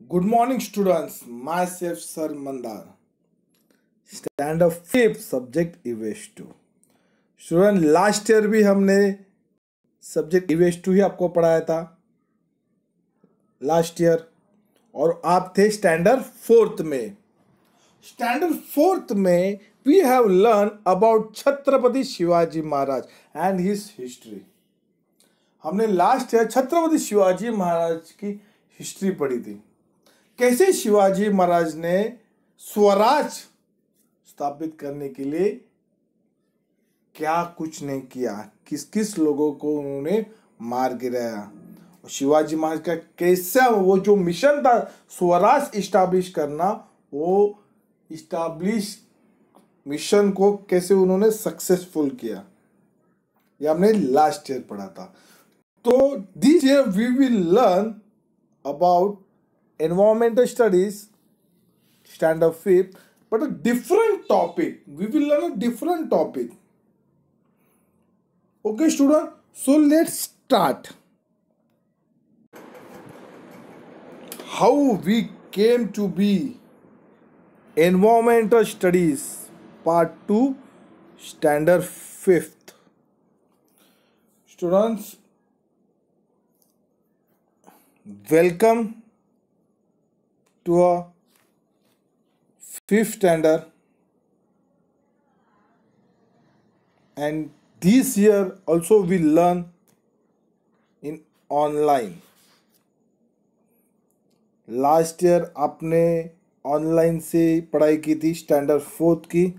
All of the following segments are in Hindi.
Good morning, students. Myself, Sir Mandar. Standard 5th subject EVS 2. Student last year भी हमने सब्जेक्ट EVS 2 ही आपको पढ़ाया था लास्ट ईयर, और आप थे स्टैंडर्ड 4th में। स्टैंडर्ड 4th में we have learn about Chhatrapati Shivaji Maharaj and his history. हमने लास्ट ईयर छत्रपति शिवाजी महाराज की हिस्ट्री पढ़ी थी। कैसे शिवाजी महाराज ने स्वराज स्थापित करने के लिए क्या कुछ नहीं किया, किस किस लोगों को उन्होंने मार गिराया, और शिवाजी महाराज का कैसा वो जो मिशन था स्वराज इस्टाब्लिश करना, वो इस्टाब्लिश मिशन को कैसे उन्होंने सक्सेसफुल किया, ये हमने लास्ट ईयर पढ़ा था। तो this year we will learn about environmental studies standard 5th, but a different topic. We will learn a different topic. Okay student, so let's start. How we came to be environmental studies part 2 standard 5th. Students, welcome to a 5th standard, and this year also we learn in online. Last year आपने ऑनलाइन से पढ़ाई की थी स्टैंडर्ड 4th की,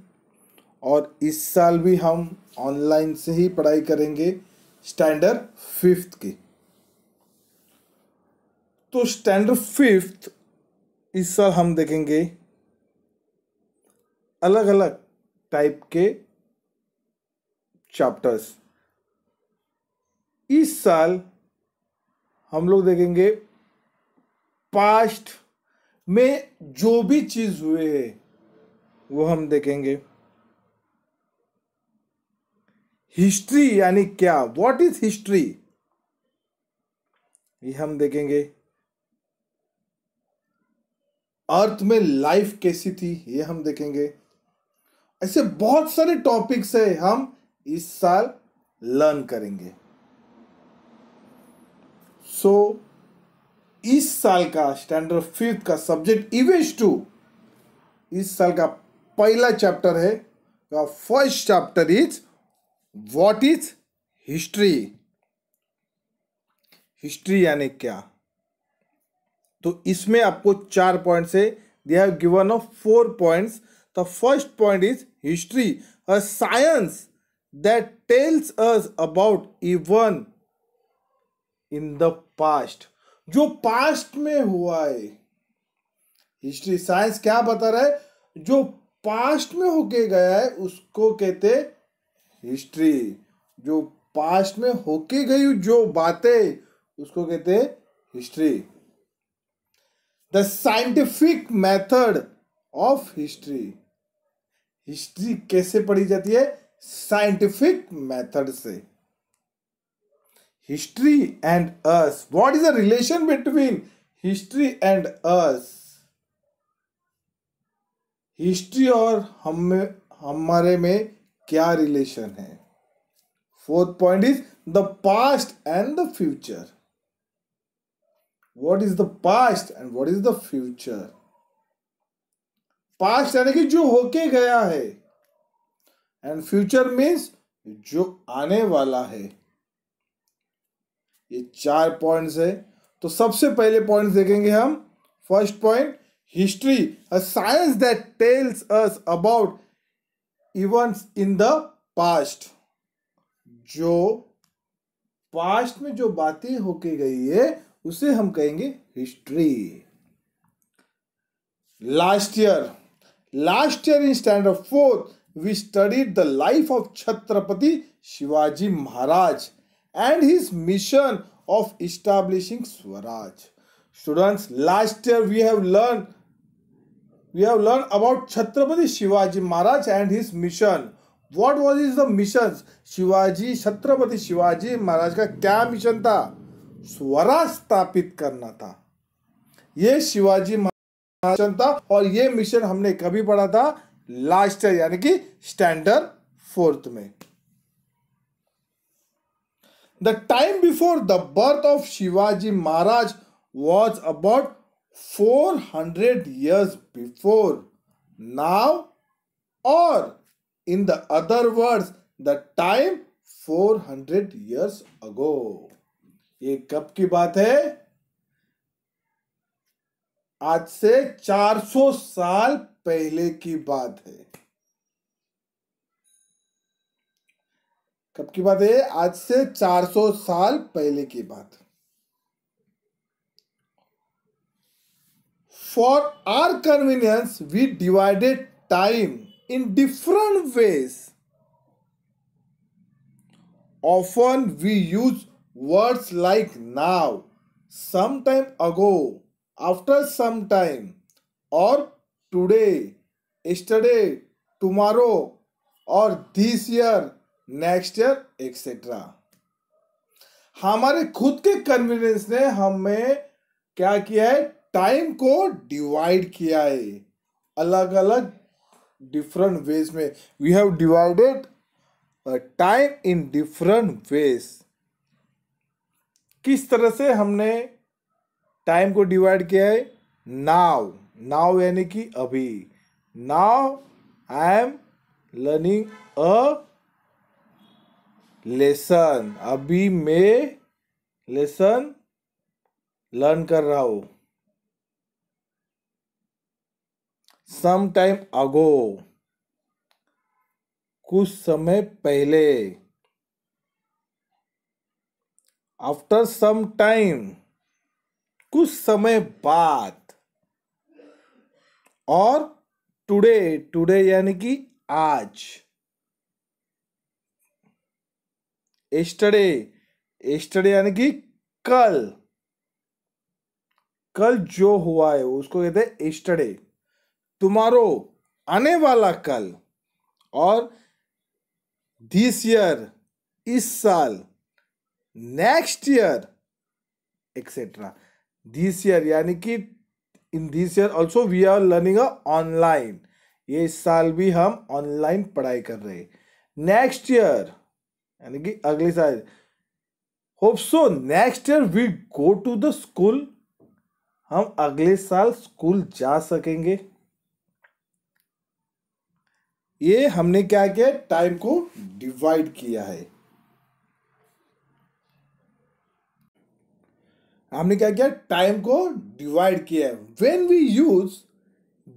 और इस साल भी हम ऑनलाइन से ही पढ़ाई करेंगे स्टैंडर्ड 5th की। तो स्टैंडर्ड 5th इस साल हम देखेंगे अलग अलग टाइप के चैप्टर्स। इस साल हम लोग देखेंगे पास्ट में जो भी चीज हुए हैं वो हम देखेंगे। हिस्ट्री यानी क्या, व्हाट इज हिस्ट्री, ये हम देखेंगे। अर्थ में लाइफ कैसी थी, ये हम देखेंगे। ऐसे बहुत सारे टॉपिक्स है हम इस साल लर्न करेंगे। सो इस साल का स्टैंडर्ड 5th का सब्जेक्ट EVS 2, इस साल का पहला चैप्टर है। First chapter is what is history. History यानी क्या, तो इसमें आपको 4 पॉइंट्स है। They have given a 4 points. The first point is history, a science that tells us about even in the past, जो पास्ट में हुआ है। हिस्ट्री साइंस क्या बता रहा है, जो पास्ट में होके गया है उसको कहते हिस्ट्री। जो पास्ट में होके गई जो बातें उसको कहते history. The scientific method of history. History कैसे पढ़ी जाती है, साइंटिफिक मेथड से। History and us, what is the relation between history and us. History और हमारे में क्या रिलेशन है। 4th point is the past and the future. What is the past and what is the future? Past यानी कि जो होके गया है, and future means जो आने वाला है। ये 4 पॉइंट्स है। तो सबसे पहले पॉइंट देखेंगे हम। First point, history, a science that tells us about events in the past. जो पास्ट में जो बातें होके गई है उसे हम कहेंगे history. Last year in standard 4th we studied the life of Chhatrapati Shivaji Maharaj and his mission of establishing swaraj. Students, last year we have learn about Chhatrapati Shivaji Maharaj and his mission. What was is the mission? Chhatrapati Shivaji Maharaj का क्या मिशन था? स्वराज स्थापित करना था। ये शिवाजी महाराज था और ये मिशन हमने कभी पढ़ा था? लास्ट ईयर, यानी कि स्टैंडर्ड फोर्थ में। The time before the birth of Shivaji Maharaj was about 400 years before now, or in the other words, the time 400 years ago. ये कब की बात है? आज से 400 साल पहले की बात है। कब की बात है? आज से 400 साल पहले की बात। For our convenience, we divided time in different ways. Often we use words like now, some time ago, after some time, or today, yesterday, tomorrow, or this year, next year, etc. हमारे खुद के कन्वीनियंस ने हमें क्या किया है? टाइम को डिवाइड किया है अलग अलग डिफरेंट वेज में। We have divided time in different ways. किस तरह से हमने टाइम को डिवाइड किया है? नाउ, नाउ यानी कि अभी। Now I am learning a lesson. अभी मैं लेसन लर्न कर रहा हूं। सम टाइम अगो, कुछ समय पहले। आफ्टर सम टाइम, कुछ समय बाद। और टुडे, टुडे यानी कि आज। एस्टरडे, एस्टरडे यानी कि कल। कल जो हुआ है उसको कहते हैं एस्टरडे। टुमारो, आने वाला कल। और दिस ईयर, इस साल। Next year, etcetera. This year यानी कि in this year also we are learning online. ये इस साल भी हम ऑनलाइन पढ़ाई कर रहे हैं। नेक्स्ट ईयर यानी कि अगले साल। Hope so next year we go to the school. हम अगले साल स्कूल जा सकेंगे। ये हमने क्या किया? टाइम को डिवाइड किया है। हमने क्या किया? टाइम को डिवाइड किया है। When we use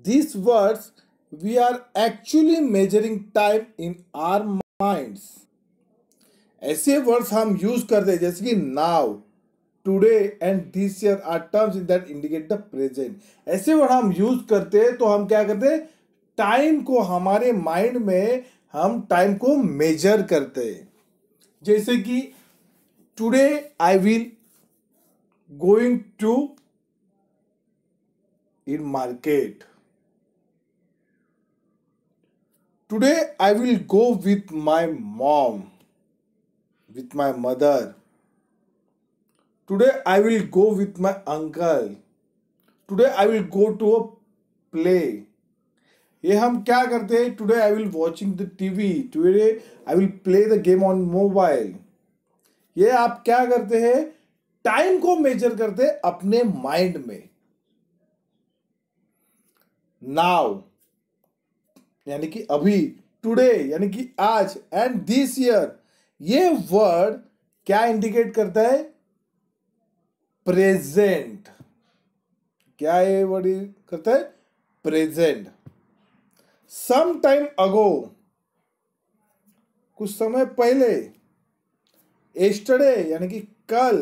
this words we are actually measuring time in our minds. ऐसे वर्ड्स हम यूज करते हैं जैसे कि now, today and this year are terms in that indicate the present. ऐसे वर्ड हम यूज करते हैं तो हम क्या करते हैं? टाइम को हमारे माइंड में हम टाइम को मेजर करते हैं। जैसे कि today I will going to in market. Today I will go with my mom, with my mother. Today I will go with my uncle. Today I will go to a play. ये हम क्या करते हैं? Today I will watching the TV. Today I will play the game on mobile. ये आप क्या करते हैं? टाइम को मेजर करते हैं अपने माइंड में। नाउ यानी कि अभी, टुडे यानी कि आज, एंड दिस ईयर ये वर्ड क्या इंडिकेट करता है? प्रेजेंट। क्या ये वर्ड करता है? प्रेजेंट। सम टाइम अगो, कुछ समय पहले। एस्टरडे यानी कि कल।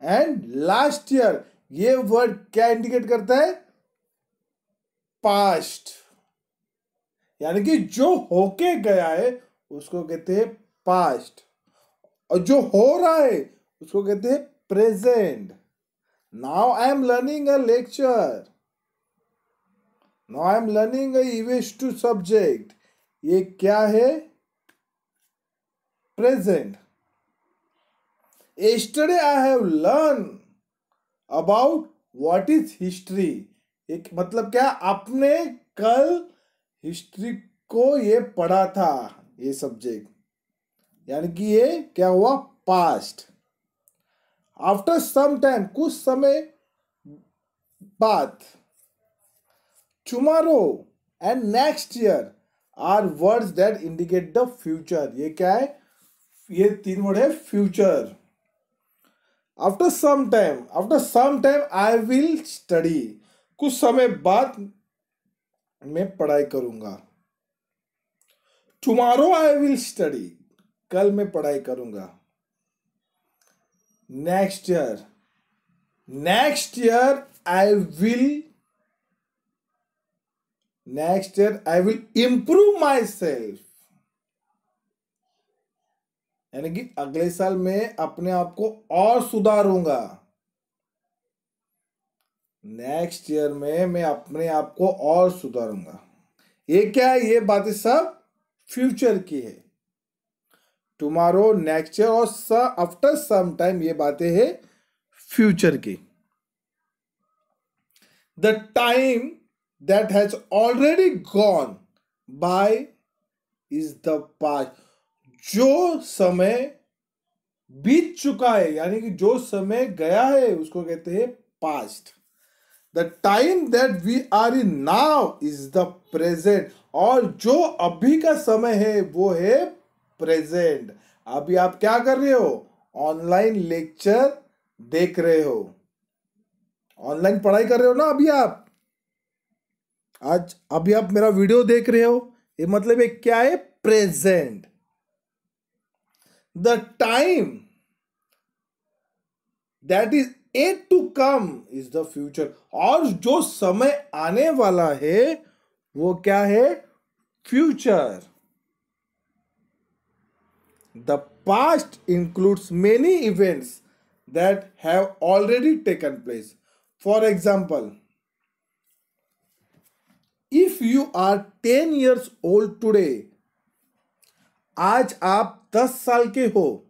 एंड लास्ट ईयर ये वर्ड क्या इंडिकेट करता है? पास्ट। यानी कि जो होके गया है उसको कहते हैं पास्ट, और जो हो रहा है उसको कहते हैं present. Now I am learning a lecture. Now I am learning a EVS to subject. ये क्या है? Present. Yesterday I have learned about what is history, एक मतलब क्या, आपने कल हिस्ट्री को ये पढ़ा था, ये सब्जेक्ट, यानी कि ये क्या हुआ, पास्ट। आफ्टर सम टाइम, कुछ समय बाद। Tomorrow and next year are words that indicate the future. ये क्या है, ये तीन वर्ड है future. After some time I will study, कुछ समय बाद मैं पढ़ाई करूंगा। टुमारो आई विल स्टडी, कल मैं पढ़ाई करूंगा। Next year I will improve my self, यानी कि अगले साल मैं अपने आप को और सुधारूंगा। नेक्स्ट ईयर में मैं अपने आप को और सुधारूंगा। ये क्या है, ये बातें सब फ्यूचर की है। टुमारो, नेक्स्ट ईयर और आफ्टर सम टाइम, ये बातें हैं फ्यूचर की। The time that has already gone by is the past, जो समय बीत चुका है, यानी कि जो समय गया है उसको कहते हैं past. The time that we are in now is the present, और जो अभी का समय है वो है प्रेजेंट। अभी आप क्या कर रहे हो, ऑनलाइन लेक्चर देख रहे हो, ऑनलाइन पढ़ाई कर रहे हो ना अभी आप, आज अभी आप मेरा वीडियो देख रहे हो, ये मतलब ये क्या है, present. The time that is yet to come is the future, और जो समय आने वाला है वो क्या है, future. The past includes many events that have already taken place. For example, if you are 10 years old today, आज आप 10 साल के हो,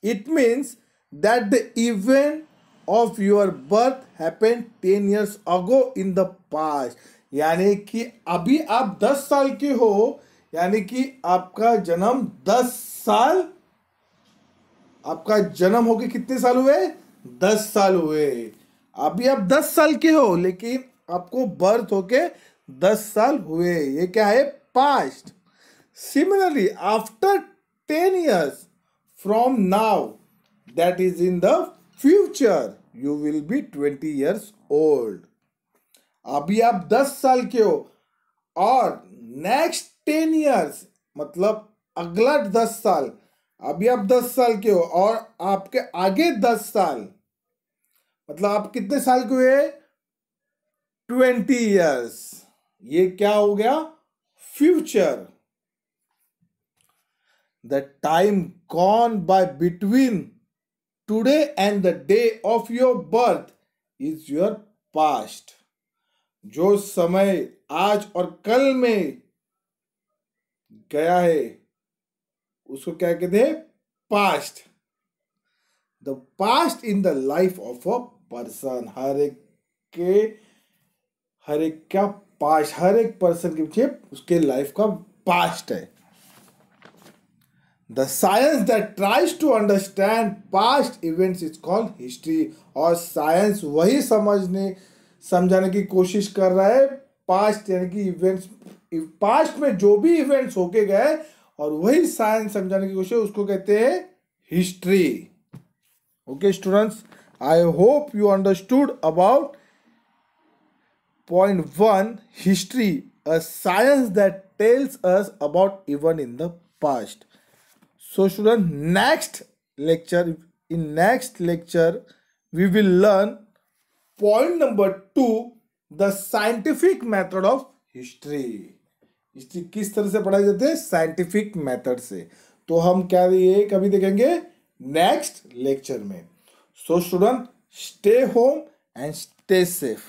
it means that the event of your birth happened 10 years ago in the past, यानी कि अभी आप 10 साल के हो, यानी कि आपका जन्म 10 साल, आपका जन्म होके कितने साल हुए, 10 साल हुए। अभी आप 10 साल के हो लेकिन आपको बर्थ होके 10 साल हुए, ये क्या है, past. Similarly after 10 years from now, that is in the future, you will be 20 years old. अभी आप 10 साल के हो, और नेक्स्ट 10 years मतलब अगला 10 साल, अभी आप 10 साल के हो और आपके आगे 10 साल, मतलब आप कितने साल के हुए, 20 years, ये क्या हो गया, future. The time gone by between today and the day of your birth is your past, जो समय आज और कल में गया है उसको क्या कहते हैं, past. The past in the life of a person, हर एक क्या पास्ट, हर एक पर्सन के पीछे उसके लाइफ का पास्ट है। The science that tries to understand past events is called history, और साइंस वही समझाने की कोशिश कर रहा है पास्ट, यानी कि इवेंट्स, पास्ट में जो भी इवेंट्स होके गए, और वही साइंस समझाने की कोशिश, उसको कहते हैं history. Okay students, I hope you understood about point 1, history, a science that tells us about event in the past. So student, in next lecture we will learn point number 2, the scientific method of history. History किस तरह से पढ़ाई जाती है, साइंटिफिक मेथड से। तो हम क्या ये कभी देखेंगे नेक्स्ट लेक्चर में। So student, stay home and stay safe.